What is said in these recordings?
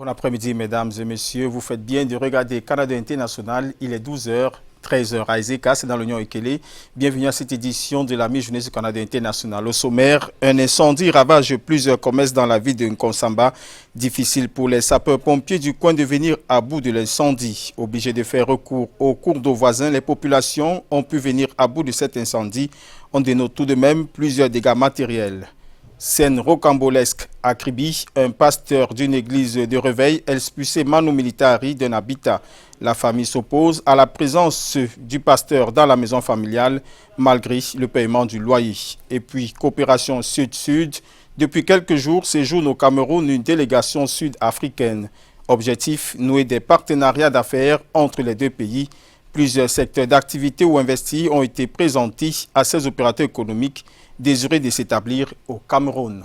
Bon après-midi, mesdames et messieurs. Vous faites bien de regarder Canada International. Il est 12h, 13h à Ezeka, c'est dans l'Union Ekele. Bienvenue à cette édition de la mi-journée du Canada International. Au sommaire, un incendie ravage plusieurs commerces dans la ville de Nkonsamba. Difficile pour les sapeurs-pompiers du coin de venir à bout de l'incendie. Obligés de faire recours aux cours d'eau voisins, les populations ont pu venir à bout de cet incendie. On dénote tout de même plusieurs dégâts matériels. Scène rocambolesque à Kribi, un pasteur d'une église de réveil expulsé manu militari d'un habitat. La famille s'oppose à la présence du pasteur dans la maison familiale malgré le paiement du loyer. Et puis, coopération sud-sud, depuis quelques jours séjourne au Cameroun une délégation sud-africaine. Objectif, nouer des partenariats d'affaires entre les deux pays. Plusieurs secteurs d'activité ou investis ont été présentés à ces opérateurs économiques désireux de s'établir au Cameroun.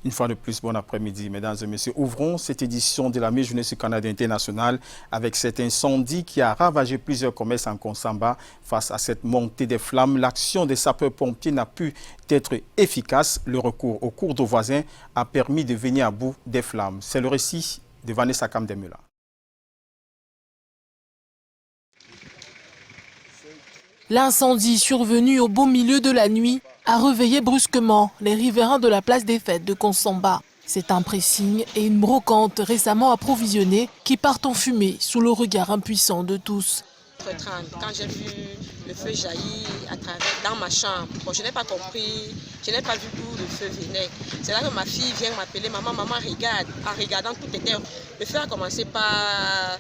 Une fois de plus, bon après-midi, mesdames et messieurs. Ouvrons cette édition de la mi-journée sur Canada International avec cet incendie qui a ravagé plusieurs commerces en Nkonsamba. Face à cette montée des flammes, l'action des sapeurs-pompiers n'a pu être efficace. Le recours aux cours d'eau voisins a permis de venir à bout des flammes. C'est le récit de Vanessa Kamdemula. L'incendie survenu au beau milieu de la nuit a réveillé brusquement les riverains de la place des fêtes de Nkonsamba. C'est un pressing et une brocante récemment approvisionnés qui partent en fumée sous le regard impuissant de tous. Quand j'ai vu le feu jaillir dans ma chambre, je n'ai pas compris, je n'ai pas vu d'où le feu venait. C'est là que ma fille vient m'appeler, maman, regarde. En regardant, tout était... Le feu a commencé par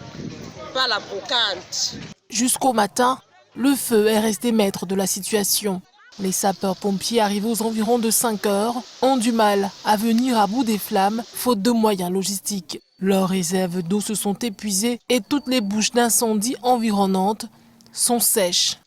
la brocante. Jusqu'au matin, le feu est resté maître de la situation. Les sapeurs-pompiers arrivés aux environs de 5 heures ont du mal à venir à bout des flammes, faute de moyens logistiques. Leurs réserves d'eau se sont épuisées et toutes les bouches d'incendie environnantes sont sèches.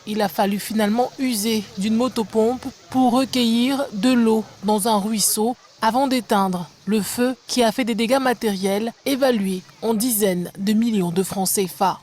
Il a fallu finalement user d'une motopompe pour recueillir de l'eau dans un ruisseau avant d'éteindre le feu qui a fait des dégâts matériels évalués en dizaines de millions de francs CFA.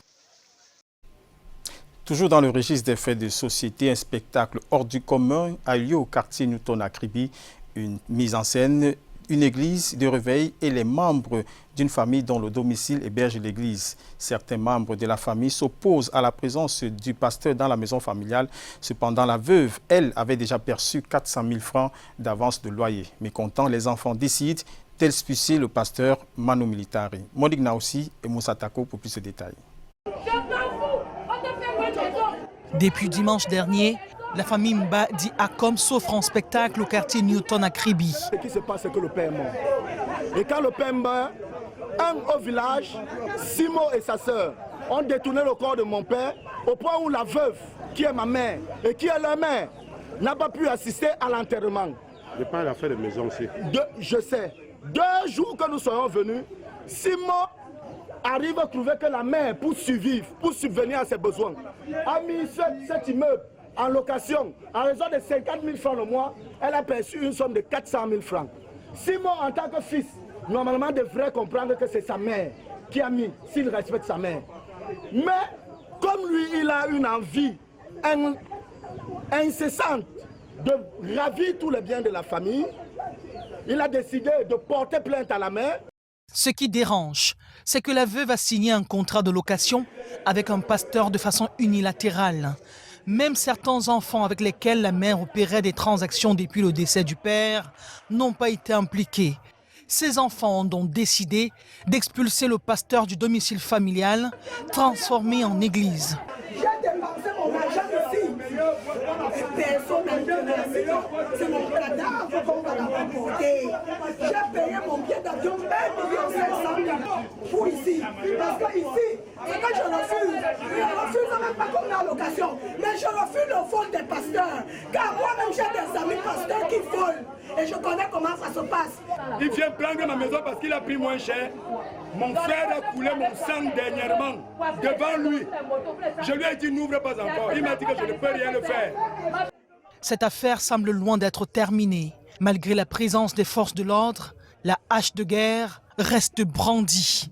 Toujours dans le registre des faits de société, un spectacle hors du commun a lieu au quartier Newton à Kribi. Une mise en scène, une église de réveil et les membres d'une famille dont le domicile héberge l'église. Certains membres de la famille s'opposent à la présence du pasteur dans la maison familiale. Cependant, la veuve, elle, avait déjà perçu 400 000 francs d'avance de loyer. Mécontents, les enfants décident d'expulser le pasteur manu militari. Monique Naoussi et Moussa Tako pour plus de détails. Depuis dimanche dernier, la famille Mba dit Akom s'offre en spectacle au quartier Newton à Kribi. Ce qui se passe, c'est que le père est mort. Et quand le père meurt, au village, Simo et sa sœur ont détourné le corps de mon père au point où la veuve, qui est ma mère et qui est leur mère, n'a pas pu assister à l'enterrement. Je parle d'affaires de maison aussi. Je sais. 2 jours que nous sommes venus, Simo arrive à trouver que la mère, pour survivre, pour subvenir à ses besoins, a mis cet immeuble en location à raison de 50 000 francs le mois. Elle a perçu une somme de 400 000 francs. Simon, en tant que fils, normalement devrait comprendre que c'est sa mère qui a mis, s'il respecte sa mère. Mais comme lui, il a une envie incessante de ravir tous les biens de la famille, il a décidé de porter plainte à la mère. Ce qui dérange, c'est que la veuve a signé un contrat de location avec un pasteur de façon unilatérale. Même certains enfants avec lesquels la mère opérait des transactions depuis le décès du père n'ont pas été impliqués. Ces enfants ont donc décidé d'expulser le pasteur du domicile familial, transformé en église. J'ai dépensé mon argent ici. Personne n'a été dans la maison. C'est mon cadavre qu'on va l'apporter. J'ai payé mon billet d'avion 1 500 000 pour ici. Parce que ici, c'est que je refuse. Je ne refuse même pas comme la location. Mais je refuse le vol des pasteurs. Car moi-même, j'ai des amis pasteurs qui volent. Et je connais comment ça se passe. Il vient prendre ma maison parce qu'il a pris moins cher. Mon frère a coulé mon sang dernièrement devant lui. Je lui ai dit n'ouvre pas encore. Il m'a dit que je ne peux rien le faire. Cette affaire semble loin d'être terminée. Malgré la présence des forces de l'ordre, la hache de guerre reste brandie.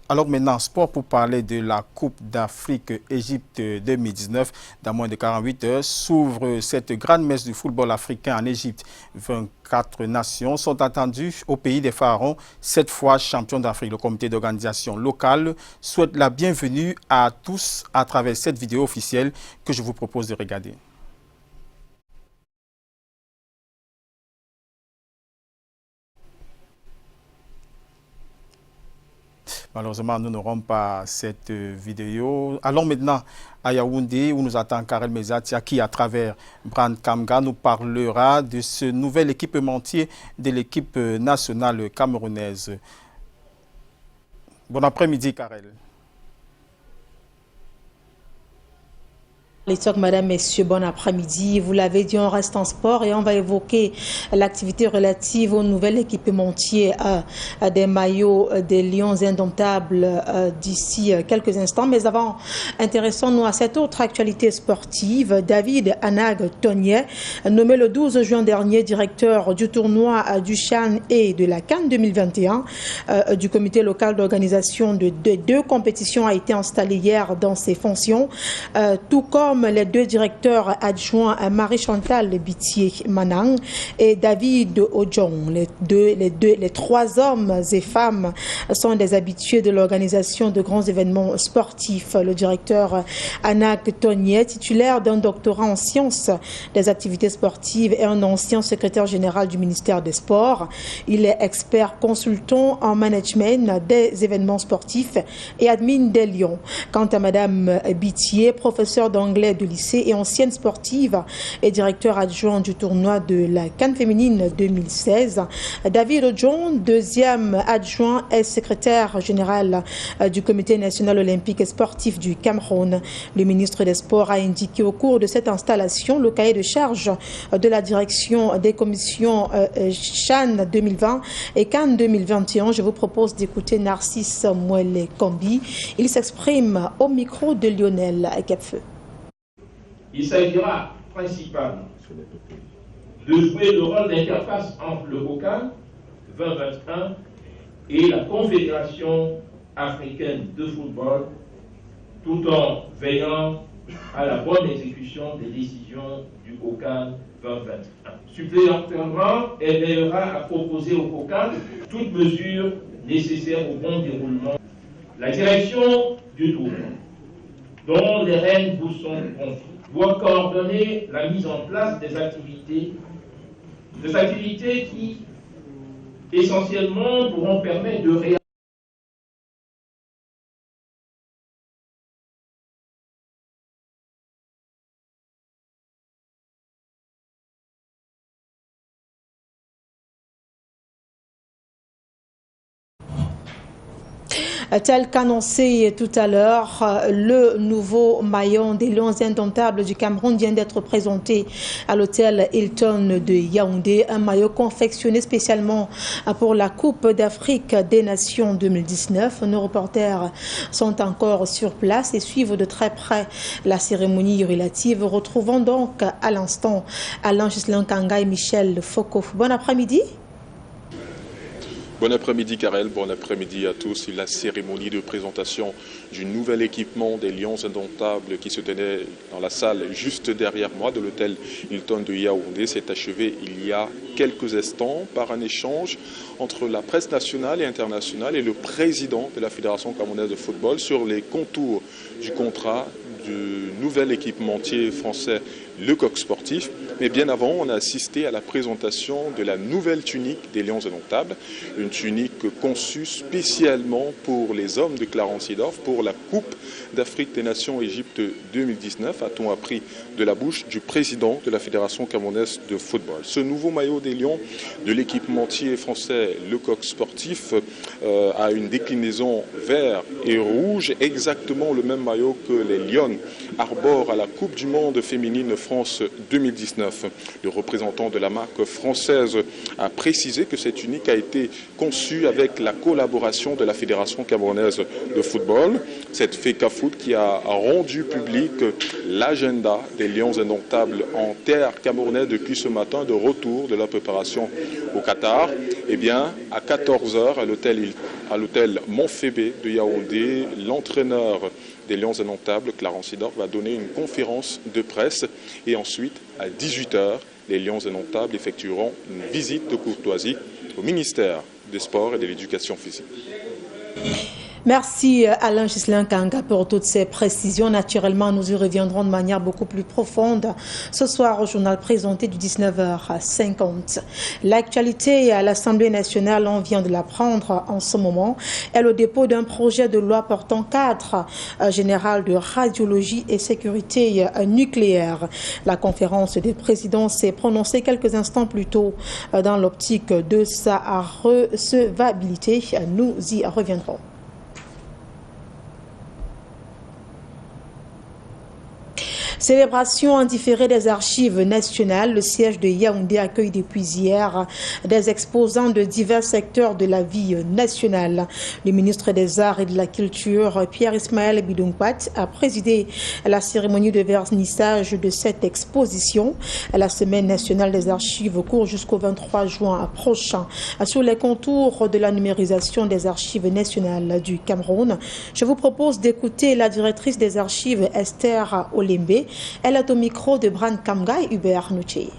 Alors maintenant, sport pour parler de la Coupe d'Afrique Égypte 2019. Dans moins de 48 heures, s'ouvre cette grande messe du football africain en Égypte. 24 nations sont attendues au pays des pharaons, 7 fois champions d'Afrique. Le comité d'organisation locale souhaite la bienvenue à tous à travers cette vidéo officielle que je vous propose de regarder. Malheureusement, nous n'aurons pas cette vidéo. Allons maintenant à Yaoundé, où nous attend Karel Mezatia, qui, à travers Brand Kamga, nous parlera de ce nouvel équipementier de l'équipe nationale camerounaise. Bon après-midi, Karel. Madame, Messieurs, bon après-midi. Vous l'avez dit, on reste en sport et on va évoquer l'activité relative au nouvel équipementier des maillots des Lions indomptables d'ici quelques instants. Mais avant, intéressons-nous à cette autre actualité sportive. David Anag Tonier, nommé le 12 juin dernier directeur du tournoi du CHAN et de la CAN 2021 du comité local d'organisation de deux compétitions, a été installé hier dans ses fonctions, tout comme les deux directeurs adjoints, Marie-Chantal Bitier-Manang et David Ojong. Les trois hommes et femmes sont des habitués de l'organisation de grands événements sportifs. Le directeur Anak Tonier, titulaire d'un doctorat en sciences des activités sportives et un ancien secrétaire général du ministère des Sports. Il est expert consultant en management des événements sportifs et admin des Lions. Quant à Madame Bitier, professeure d'anglais de lycée et ancienne sportive et directeur adjoint du tournoi de la CAN féminine 2016. David Ojong, deuxième adjoint et secrétaire général du comité national olympique et sportif du Cameroun. Le ministre des Sports a indiqué au cours de cette installation le cahier de charge de la direction des commissions CHAN 2020 et CAN 2021. Je vous propose d'écouter Narcisse Mouele-Kombi. Il s'exprime au micro de Lionel Capfeu. Il s'agira principalement de jouer le rôle d'interface entre le COCAN 2021 et la Confédération africaine de football, tout en veillant à la bonne exécution des décisions du COCAN 2021. Supplémentairement, elle veillera à proposer au COCAN toutes mesures nécessaires au bon déroulement. La direction du tournoi, dont les règnes vous sont confiées, doit coordonner la mise en place des activités qui, essentiellement, pourront permettre de réaliser Tel qu'annoncé tout à l'heure, le nouveau maillot des Lions indomptables du Cameroun vient d'être présenté à l'hôtel Hilton de Yaoundé. Un maillot confectionné spécialement pour la Coupe d'Afrique des Nations 2019. Nos reporters sont encore sur place et suivent de très près la cérémonie relative. Retrouvons donc à l'instant Alain Gislain Kanga et Michel Foucault. Bon après-midi. Bon après-midi Karel, bon après-midi à tous. La cérémonie de présentation du nouvel équipement des Lions indomptables qui se tenait dans la salle juste derrière moi de l'hôtel Hilton de Yaoundé s'est achevée il y a quelques instants par un échange entre la presse nationale et internationale et le président de la Fédération camerounaise de football sur les contours du contrat du nouvel équipementier français Lecoq Sportif. Mais bien avant, on a assisté à la présentation de la nouvelle tunique des Lions indomptables, une tunique conçue spécialement pour les hommes de Clarence-Seedorf pour la Coupe d'Afrique des Nations Égypte 2019, a-t-on appris de la bouche du président de la Fédération camerounaise de football. Ce nouveau maillot des Lions de l'équipementier français Lecoq Sportif a une déclinaison vert et rouge, exactement le même maillot que les Lions Cameroun arbore à la Coupe du Monde féminine France 2019. Le représentant de la marque française a précisé que cette unique a été conçue avec la collaboration de la Fédération camerounaise de football. Cette FECAFOOT qui a rendu public l'agenda des Lions indomptables en terre camerounaise depuis ce matin de retour de la préparation au Qatar. Eh bien, à 14h à l'hôtel Montfébé de Yaoundé, l'entraîneur des Lions indomptables, Clarence Sidor, va donner une conférence de presse et ensuite, à 18h, les Lions indomptables effectueront une visite de courtoisie au ministère des Sports et de l'Éducation physique. Merci Alain Ghislain Kanga pour toutes ces précisions. Naturellement, nous y reviendrons de manière beaucoup plus profonde ce soir au journal présenté du 19h50. L'actualité à l'Assemblée nationale, on vient de l'apprendre en ce moment, est le dépôt d'un projet de loi portant cadre général de radiologie et sécurité nucléaire. La conférence des présidents s'est prononcée quelques instants plus tôt dans l'optique de sa recevabilité. Nous y reviendrons. Célébration en différé des archives nationales. Le siège de Yaoundé accueille depuis hier des exposants de divers secteurs de la vie nationale. Le ministre des Arts et de la Culture, Pierre-Ismaël Bidongpat, a présidé la cérémonie de vernissage de cette exposition. La Semaine nationale des archives court jusqu'au 23 juin prochain. Sur les contours de la numérisation des archives nationales du Cameroun, je vous propose d'écouter la directrice des archives, Esther Olembe. Elle est au micro de Bran Kamga et Hubert Nouché.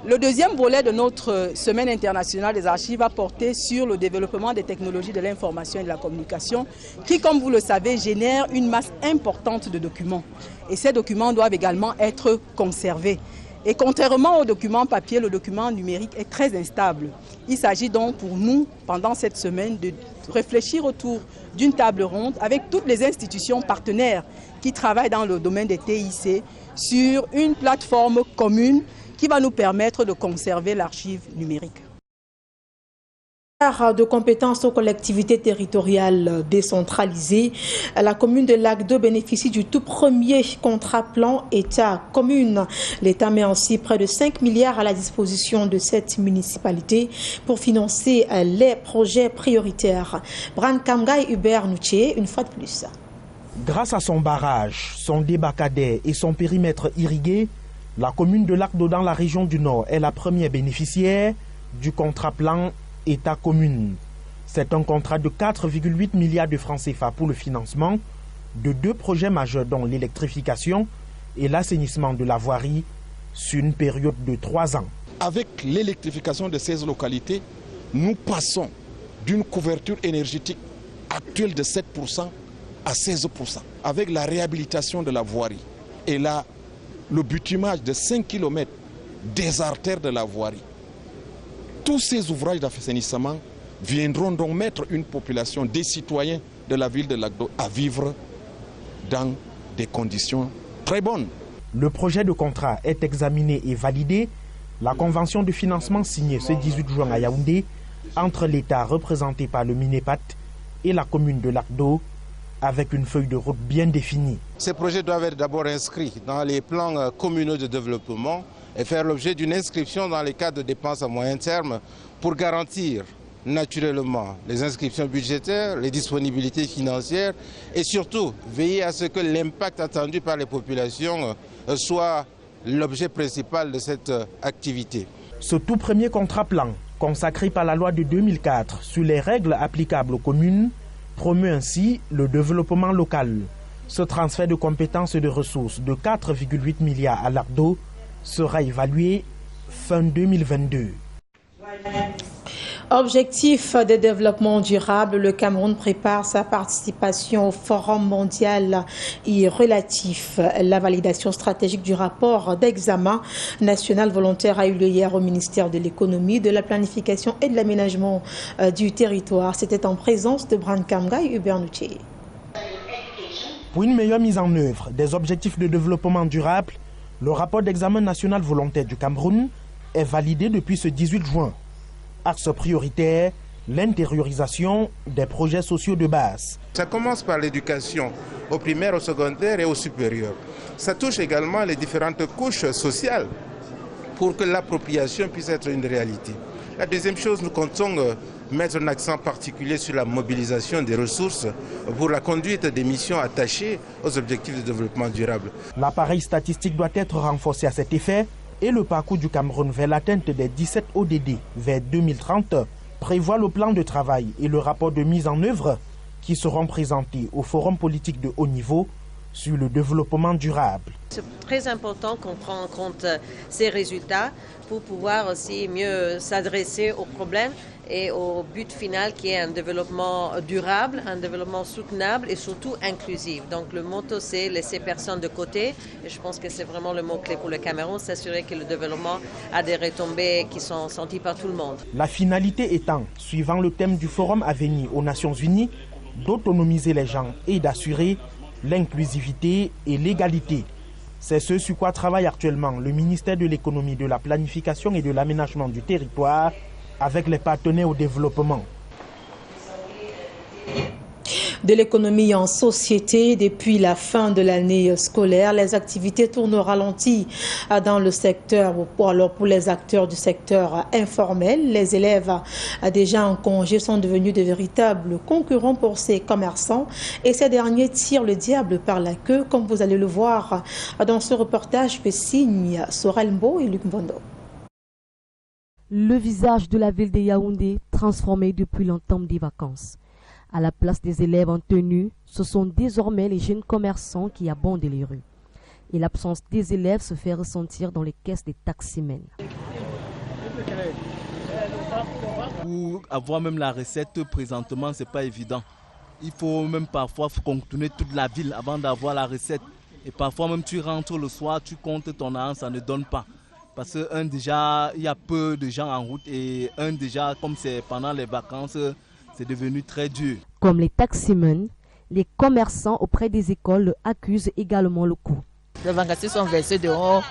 Le deuxième volet de notre Semaine internationale des archives va porter sur le développement des technologies de l'information et de la communication qui, comme vous le savez, génèrent une masse importante de documents. Et ces documents doivent également être conservés. Et contrairement aux documents papier, le document numérique est très instable. Il s'agit donc pour nous, pendant cette semaine, de réfléchir autour d'une table ronde avec toutes les institutions partenaires qui travaillent dans le domaine des TIC sur une plateforme commune qui va nous permettre de conserver l'archive numérique. De compétences aux collectivités territoriales décentralisées, la commune de Lac-d'Eau bénéficie du tout premier contrat plan État-commune. L'État met ainsi près de 5 milliards à la disposition de cette municipalité pour financer les projets prioritaires. Bran Kamga et Hubert Nouché, une fois de plus. Grâce à son barrage, son débarcadère et son périmètre irrigué, la commune de Lac-d'Eau dans la région du Nord est la première bénéficiaire du contrat plan État-commune. C'est un contrat de 4,8 milliards de francs CFA pour le financement de 2 projets majeurs dont l'électrification et l'assainissement de la voirie sur une période de 3 ans. Avec l'électrification de 16 localités, nous passons d'une couverture énergétique actuelle de 7% à 16%. Avec la réhabilitation de la voirie et le bitumage de 5 km des artères de la voirie, tous ces ouvrages d'assainissement viendront donc mettre une population des citoyens de la ville de Lac-d'Eau à vivre dans des conditions très bonnes. Le projet de contrat est examiné et validé. La convention de financement signée ce 18 juin à Yaoundé entre l'État représenté par le Minepat et la commune de Lac-d'Eau avec une feuille de route bien définie. Ces projets doivent être d'abord inscrits dans les plans communaux de développement et faire l'objet d'une inscription dans les cadres de dépenses à moyen terme pour garantir naturellement les inscriptions budgétaires, les disponibilités financières et surtout veiller à ce que l'impact attendu par les populations soit l'objet principal de cette activité. Ce tout premier contrat plan, consacré par la loi de 2004 sur les règles applicables aux communes, promeut ainsi le développement local. Ce transfert de compétences et de ressources de 4,8 milliards à Lac-d'Eau sera évalué fin 2022. Objectif de développement durable, le Cameroun prépare sa participation au Forum mondial et relatif. La validation stratégique du rapport d'examen national volontaire a eu lieu hier au ministère de l'économie, de la planification et de l'aménagement du territoire. C'était en présence de Bran Kamga et Hubert Nouché. Pour une meilleure mise en œuvre des objectifs de développement durable, le rapport d'examen national volontaire du Cameroun est validé depuis ce 18 juin. Axe prioritaire, l'intériorisation des projets sociaux de base. Ça commence par l'éducation, au primaire, au secondaire et au supérieur. Ça touche également les différentes couches sociales pour que l'appropriation puisse être une réalité. La deuxième chose, nous comptons mettre un accent particulier sur la mobilisation des ressources pour la conduite des missions attachées aux objectifs de développement durable. L'appareil statistique doit être renforcé à cet effet et le parcours du Cameroun vers l'atteinte des 17 ODD vers 2030 prévoit le plan de travail et le rapport de mise en œuvre qui seront présentés au Forum politique de haut niveau sur le développement durable. C'est très important qu'on prenne en compte ces résultats pour pouvoir aussi mieux s'adresser aux problèmes et au but final qui est un développement durable, un développement soutenable et surtout inclusif. Donc le motto c'est laisser personne de côté et je pense que c'est vraiment le mot-clé pour le Cameroun, s'assurer que le développement a des retombées qui sont senties par tout le monde. La finalité étant, suivant le thème du forum à venir aux Nations Unies, d'autonomiser les gens et d'assurer l'inclusivité et l'égalité. C'est ce sur quoi travaille actuellement le ministère de l'économie, de la planification et de l'aménagement du territoire avec les partenaires au développement. De l'économie en société, depuis la fin de l'année scolaire, les activités tournent au ralenti dans le secteur, alors pour les acteurs du secteur informel. Les élèves déjà en congé sont devenus de véritables concurrents pour ces commerçants et ces derniers tirent le diable par la queue, comme vous allez le voir dans ce reportage que signent Sorel Mbo et Luc Mbondo. Le visage de la ville de Yaoundé transformé depuis l'entame des vacances. À la place des élèves en tenue, ce sont désormais les jeunes commerçants qui abondent les rues. Et l'absence des élèves se fait ressentir dans les caisses des taximens. Pour avoir même la recette présentement, ce n'est pas évident. Il faut même parfois contourner toute la ville avant d'avoir la recette. Et parfois même tu rentres le soir, tu comptes ton argent, ça ne donne pas. Parce que déjà, il y a peu de gens en route et déjà, comme c'est pendant les vacances, c'est devenu très dur. Comme les taximens, les commerçants auprès des écoles accusent également le coût. Les vacances sont versés dehors.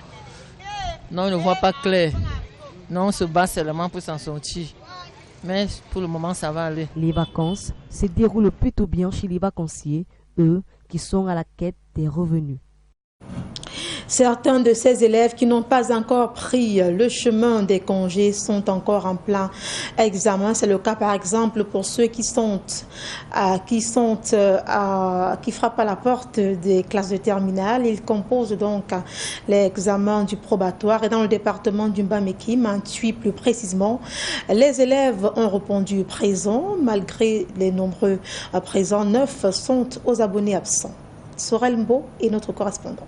Non, on ne voit pas clair. Non, on se bat seulement pour s'en sortir. Mais pour le moment, ça va aller. Les vacances se déroulent plutôt bien chez les vacanciers, eux qui sont à la quête des revenus. Certains de ces élèves qui n'ont pas encore pris le chemin des congés sont encore en plein examen. C'est le cas par exemple pour ceux qui frappent à la porte des classes de terminale. Ils composent donc l'examen du probatoire et dans le département du Bameki, Mantui plus précisément, les élèves ont répondu présents. Malgré les nombreux présents, 9 sont aux abonnés absents. Sorel Mbo est notre correspondant.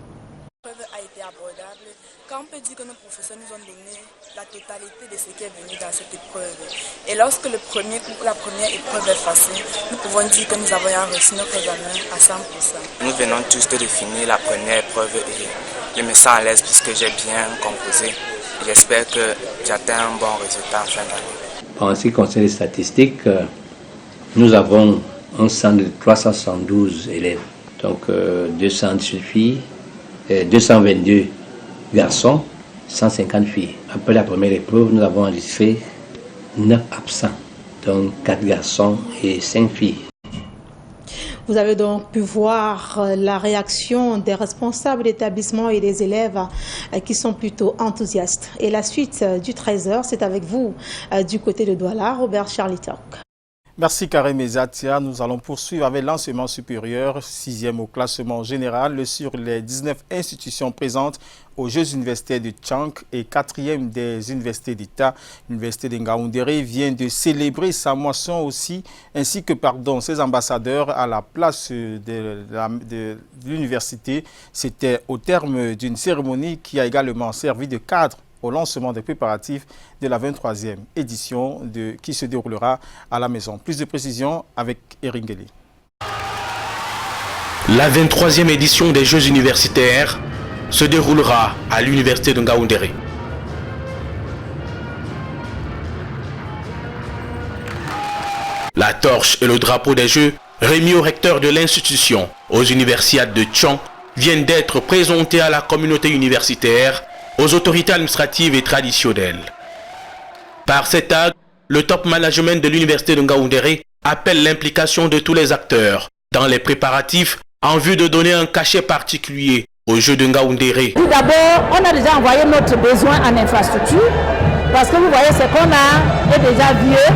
A été abordable. Quand on peut dire que nos professeurs nous ont donné la totalité de ce qui est venu dans cette épreuve. Et lorsque la première épreuve est passée, nous pouvons dire que nous avons reçu notre examen à 100%. Nous venons tous de finir la première épreuve et je me sens à l'aise puisque j'ai bien composé. J'espère que j'atteins un bon résultat en fin d'année. En ce qui concerne les statistiques, nous avons un centre de 372 élèves, donc 218 filles. 222 garçons, 150 filles. Après la première épreuve, nous avons enregistré 9 absents, donc 4 garçons et 5 filles. Vous avez donc pu voir la réaction des responsables d'établissement et des élèves qui sont plutôt enthousiastes. Et la suite du 13h, c'est avec vous du côté de Douala, Robert Charlitok. Merci Karim Ezatia. Nous allons poursuivre avec l'enseignement supérieur, 6e au classement général sur les 19 institutions présentes aux Jeux universitaires de Tchang et 4e des universités d'État. L'université de Ngaoundéré vient de célébrer sa moisson aussi, ainsi que ses ambassadeurs à la place de l'université. C'était au terme d'une cérémonie qui a également servi de cadre au lancement des préparatifs de la 23e édition qui se déroulera à la maison. Plus de précisions avec Eringeli. La 23e édition des Jeux universitaires se déroulera à l'université de Ngaoundéré. La torche et le drapeau des Jeux remis au recteur de l'institution aux universiades de Tchang viennent d'être présentés à la communauté universitaire, aux autorités administratives et traditionnelles. Par cet acte, le top management de l'université de Ngaoundéré appelle l'implication de tous les acteurs dans les préparatifs en vue de donner un cachet particulier au jeu de Ngaoundéré. Tout d'abord, on a déjà envoyé notre besoin en infrastructure parce que vous voyez, ce qu'on a est déjà vieux.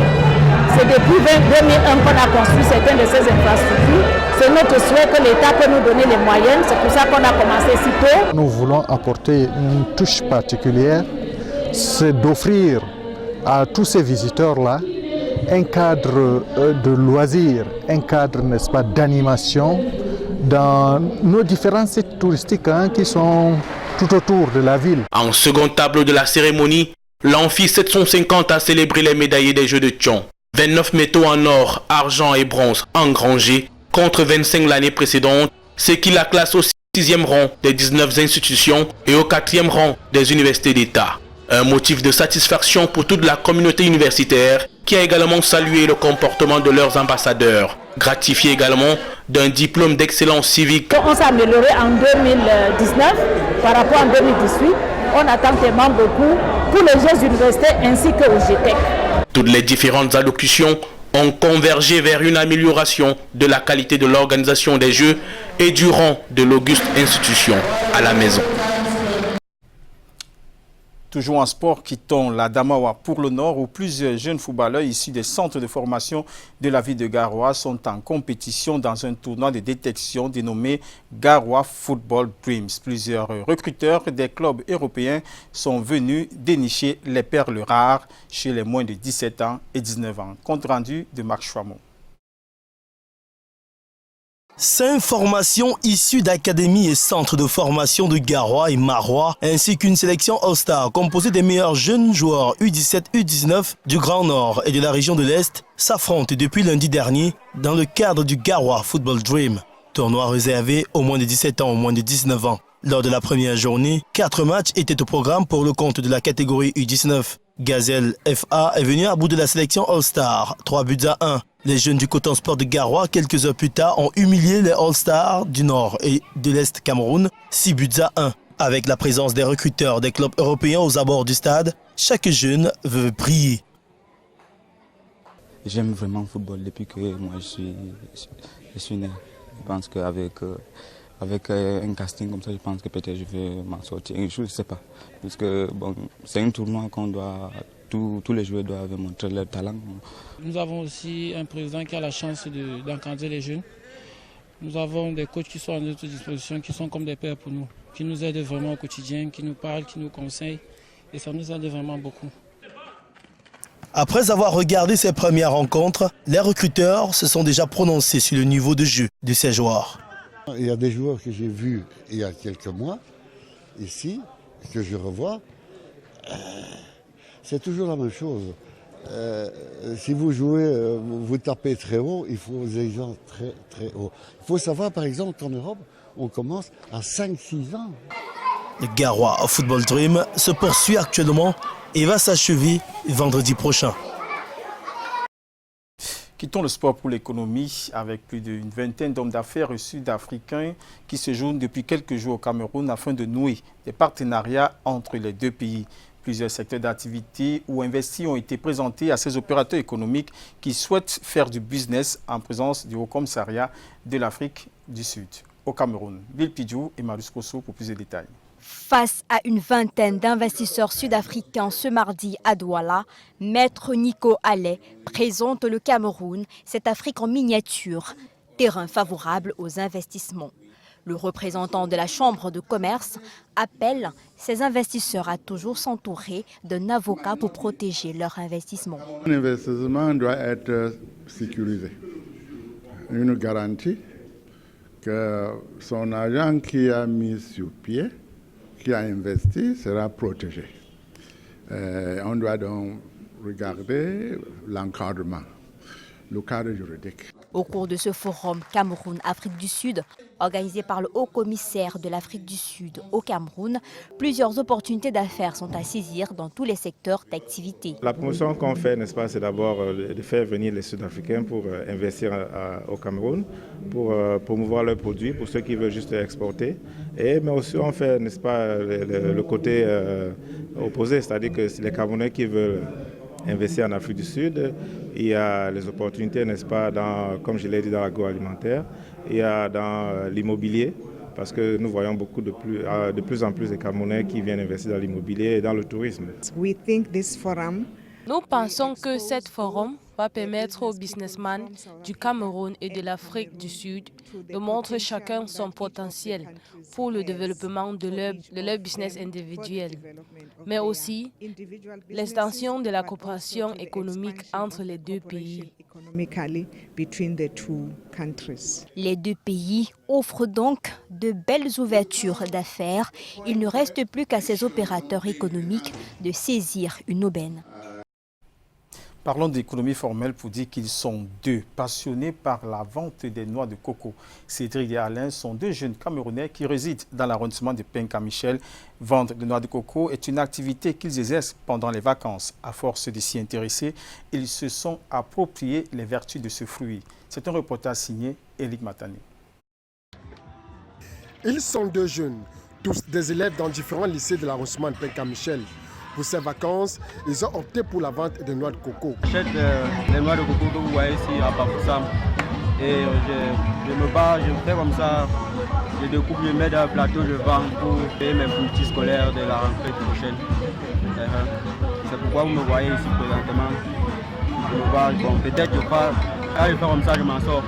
C'est depuis 2001 qu'on a construit certaines de ces infrastructures. C'est notre souhait que l'État peut nous donner les moyens. C'est pour ça qu'on a commencé si tôt. Nous voulons apporter une touche particulière, c'est d'offrir à tous ces visiteurs-là un cadre de loisirs, un cadre, n'est-ce pas, d'animation dans nos différents sites touristiques qui sont tout autour de la ville. En second tableau de la cérémonie, l'Amphi 750 a célébré les médaillés des Jeux de Tchon. 29 métaux en or, argent et bronze engrangés contre 25 l'année précédente, ce qui la classe au 6e rang des 19 institutions et au 4e rang des universités d'État. Un motif de satisfaction pour toute la communauté universitaire qui a également salué le comportement de leurs ambassadeurs, gratifié également d'un diplôme d'excellence civique. On s'est amélioré en 2019 par rapport à 2018. On attend tellement beaucoup pour les Jeux universitaires ainsi qu'au GTEC. Toutes les différentes allocutions ont convergé vers une amélioration de la qualité de l'organisation des Jeux et du rang de l'auguste institution à la maison. Toujours en sport, quittons la Damawa pour le Nord où plusieurs jeunes footballeurs issus des centres de formation de la ville de Garoua sont en compétition dans un tournoi de détection dénommé Garoua Football Dreams. Plusieurs recruteurs des clubs européens sont venus dénicher les perles rares chez les moins de 17 ans et 19 ans. Compte rendu de Marc Chouamon. 5 formations issues d'académies et centres de formation de Garoua et Marois, ainsi qu'une sélection All-Star composée des meilleurs jeunes joueurs U17, U19 du Grand Nord et de la région de l'Est s'affrontent depuis lundi dernier dans le cadre du Garoua Football Dream, tournoi réservé aux moins de 17 ans, aux moins de 19 ans. Lors de la première journée, 4 matchs étaient au programme pour le compte de la catégorie U19. Gazelle FA est venu à bout de la sélection All-Star, 3 buts à 1. Les jeunes du Coton Sport de Garoua, quelques heures plus tard, ont humilié les All-Stars du Nord et de l'Est Cameroun, 6 buts à 1. Avec la présence des recruteurs des clubs européens aux abords du stade, chaque jeune veut briller. J'aime vraiment le football depuis que moi je suis né. Je pense qu'avec un casting comme ça, je pense que peut-être je vais m'en sortir. Je ne sais pas. Puisque bon, c'est un tournoi qu'on doit... Tous les joueurs doivent montrer leur talent. Nous avons aussi un président qui a la chance d'encadrer les jeunes. Nous avons des coachs qui sont à notre disposition, qui sont comme des pères pour nous, qui nous aident vraiment au quotidien, qui nous parlent, qui nous conseillent. Et ça nous aide vraiment beaucoup. Après avoir regardé ces premières rencontres, les recruteurs se sont déjà prononcés sur le niveau de jeu de ces joueurs. Il y a des joueurs que j'ai vus il y a quelques mois, ici, que je revois. C'est toujours la même chose. Si vous jouez, vous tapez très haut, il faut des gens très très haut. Il faut savoir par exemple qu'en Europe, on commence à 5-6 ans. Le Garoua Football Dream se poursuit actuellement et va s'achever vendredi prochain. Quittons le sport pour l'économie avec plus d'une vingtaine d'hommes d'affaires sud-africains qui séjournent depuis quelques jours au Cameroun afin de nouer des partenariats entre les deux pays. Plusieurs secteurs d'activité ou investis ont été présentés à ces opérateurs économiques qui souhaitent faire du business en présence du Haut-Commissariat de l'Afrique du Sud au Cameroun. Bill Pidjou et Marius Kosso pour plus de détails. Face à une vingtaine d'investisseurs sud-africains ce mardi à Douala, Maître Nico Allais présente le Cameroun, cette Afrique en miniature, terrain favorable aux investissements. Le représentant de la Chambre de commerce appelle ces investisseurs à toujours s'entourer d'un avocat pour protéger leur investissement. L'investissement doit être sécurisé. Une garantie que son agent qui a mis sur pied, qui a investi, sera protégé. On doit donc regarder l'encadrement, le cadre juridique. Au cours de ce forum Cameroun-Afrique du Sud, organisé par le haut-commissaire de l'Afrique du Sud au Cameroun, plusieurs opportunités d'affaires sont à saisir dans tous les secteurs d'activité. La promotion qu'on fait, n'est-ce pas, c'est d'abord de faire venir les Sud-Africains pour investir au Cameroun, pour promouvoir leurs produits, pour ceux qui veulent juste exporter. Mais aussi on fait, n'est-ce pas, le côté opposé, c'est-à-dire que c'est les Camerounais qui veulent investir en Afrique du Sud. Il y a les opportunités, n'est-ce pas, comme je l'ai dit, dans l'agroalimentaire. Il y a dans l'immobilier, parce que nous voyons de plus en plus de Camerounais qui viennent investir dans l'immobilier et dans le tourisme. Nous pensons que cet forum va permettre aux businessmen du Cameroun et de l'Afrique du Sud de montrer chacun son potentiel pour le développement de leur business individuel, mais aussi l'extension de la coopération économique entre les deux pays. Les deux pays offrent donc de belles ouvertures d'affaires. Il ne reste plus qu'à ces opérateurs économiques de saisir une aubaine. Parlons d'économie formelle pour dire qu'ils sont deux, passionnés par la vente des noix de coco. Cédric et Alain sont deux jeunes Camerounais qui résident dans l'arrondissement de Penka-Michel. Vendre des noix de coco est une activité qu'ils exercent pendant les vacances. À force de s'y intéresser, ils se sont appropriés les vertus de ce fruit. C'est un reportage signé Éric Matani. Ils sont deux jeunes, tous des élèves dans différents lycées de l'arrondissement de Penka-Michel. Pour ces vacances, ils ont opté pour la vente des noix de coco. J'achète les noix de coco que vous voyez ici à Bafoussam. Et je me bats, je fais comme ça, je découpe, je mets dans le plateau, je vends pour payer mes fournitures scolaires de la rentrée prochaine. C'est pourquoi vous me voyez ici présentement. Je me bats, bon, peut-être que quand je fais comme ça, je m'en sors.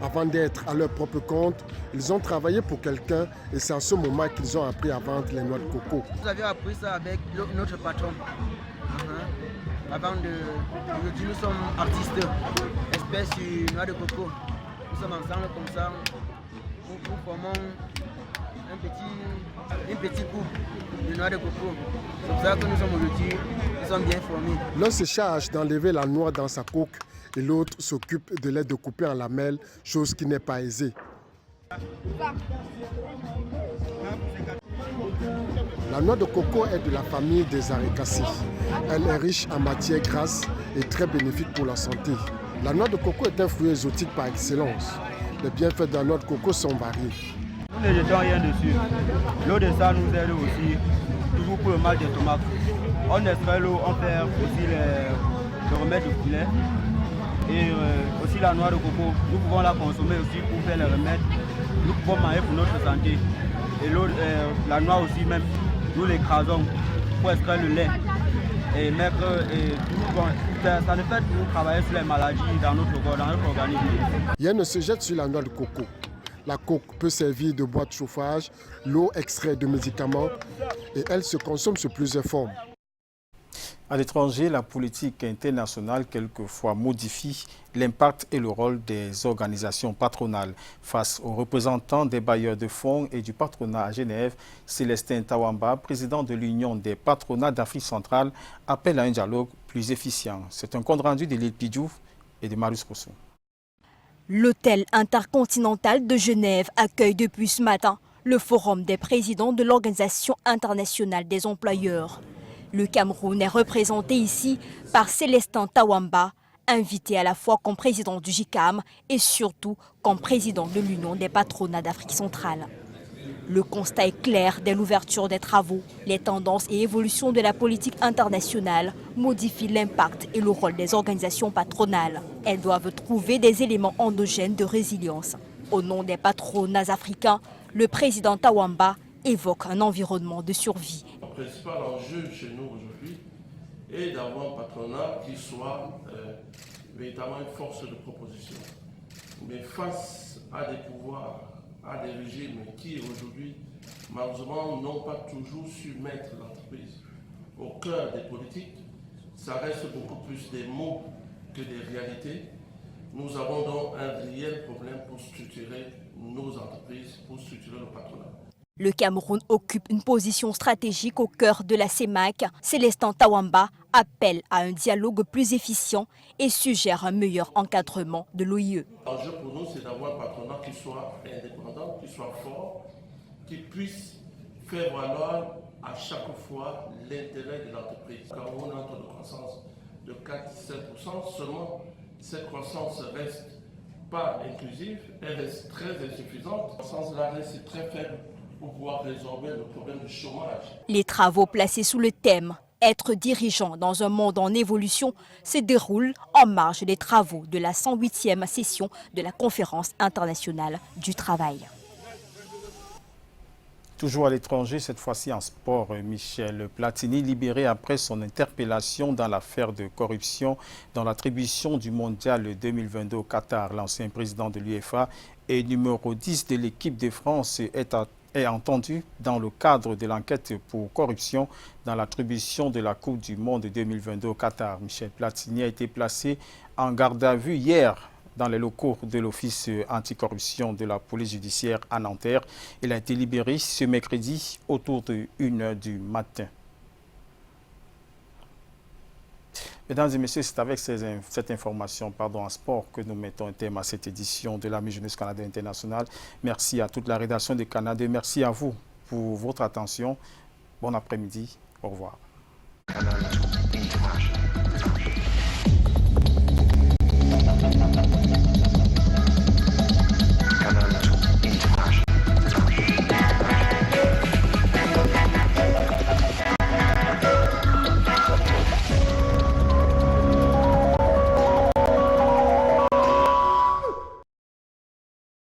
Avant d'être à leur propre compte, ils ont travaillé pour quelqu'un et c'est à ce moment qu'ils ont appris à vendre les noix de coco. Nous avions appris ça avec notre patron. Aujourd'hui, nous sommes artistes, experts sur noix de coco. Nous sommes ensemble comme ça, nous formons un petit groupe de noix de coco. C'est pour ça que nous sommes aujourd'hui, nous sommes bien formés. L'un se charge d'enlever la noix dans sa coque et l'autre s'occupe de les découper en lamelles, chose qui n'est pas aisée. La noix de coco est de la famille des Arecacées. Elle est riche en matières grasses et très bénéfique pour la santé. La noix de coco est un fruit exotique par excellence. Les bienfaits de la noix de coco sont variés. Nous ne jetons rien dessus. L'eau de ça nous aide aussi, toujours pour le mal des tomates. On extrait l'eau, on fait aussi le remède de poulet. Et aussi la noix de coco, nous pouvons la consommer aussi pour faire les remèdes. Nous pouvons manger pour notre santé. Et la noix aussi même, nous l'écrasons pour extraire le lait. Et mettre, ça ne fait que nous travailler sur les maladies dans notre organisme. Rien ne se jette sur la noix de coco. La coque peut servir de boîte de chauffage, l'eau extrait de médicaments et elle se consomme sous plusieurs formes. À l'étranger, la politique internationale quelquefois modifie l'impact et le rôle des organisations patronales. Face aux représentants des bailleurs de fonds et du patronat à Genève, Célestin Tawamba, président de l'Union des patronats d'Afrique centrale, appelle à un dialogue plus efficient. C'est un compte rendu de Lille Pidjouf et de Marius Rousseau. L'hôtel intercontinental de Genève accueille depuis ce matin le forum des présidents de l'Organisation internationale des employeurs. Le Cameroun est représenté ici par Célestin Tawamba, invité à la fois comme président du JICAM et surtout comme président de l'Union des patronats d'Afrique centrale. Le constat est clair dès l'ouverture des travaux. Les tendances et évolutions de la politique internationale modifient l'impact et le rôle des organisations patronales. Elles doivent trouver des éléments endogènes de résilience. Au nom des patronats africains, le président Tawamba évoque un environnement de survie. Le principal enjeu chez nous aujourd'hui est d'avoir un patronat qui soit véritablement une force de proposition. Mais face à des pouvoirs, à des régimes qui aujourd'hui, malheureusement, n'ont pas toujours su mettre l'entreprise au cœur des politiques, ça reste beaucoup plus des mots que des réalités. Nous avons donc un réel problème pour structurer nos entreprises, pour structurer le patronat. Le Cameroun occupe une position stratégique au cœur de la CEMAC. Célestin Tawamba appelle à un dialogue plus efficient et suggère un meilleur encadrement de l'OIE. L'enjeu pour nous, c'est d'avoir un patronat qui soit indépendant, qui soit fort, qui puisse faire valoir à chaque fois l'intérêt de l'entreprise. Quand on a un taux de croissance de 4-7%, seulement cette croissance reste pas inclusive, elle reste très insuffisante. La croissance là reste très faible pour pouvoir résorber le problème du chômage. Les travaux placés sous le thème Être dirigeant dans un monde en évolution se déroule en marge des travaux de la 108e session de la Conférence internationale du travail. Toujours à l'étranger, cette fois-ci en sport, Michel Platini, libéré après son interpellation dans l'affaire de corruption dans l'attribution du mondial 2022 au Qatar. L'ancien président de l'UEFA et numéro 10 de l'équipe de France est entendu dans le cadre de l'enquête pour corruption dans l'attribution de la Coupe du Monde 2022 au Qatar. Michel Platini a été placé en garde à vue hier dans les locaux de l'Office anticorruption de la police judiciaire à Nanterre. Il a été libéré ce mercredi autour de 1h du matin. Mesdames et messieurs, c'est avec cette information en sport que nous mettons un terme à cette édition de la Mi-Jeunesse Canada International. Merci à toute la rédaction de Canada. Merci à vous pour votre attention. Bon après-midi. Au revoir.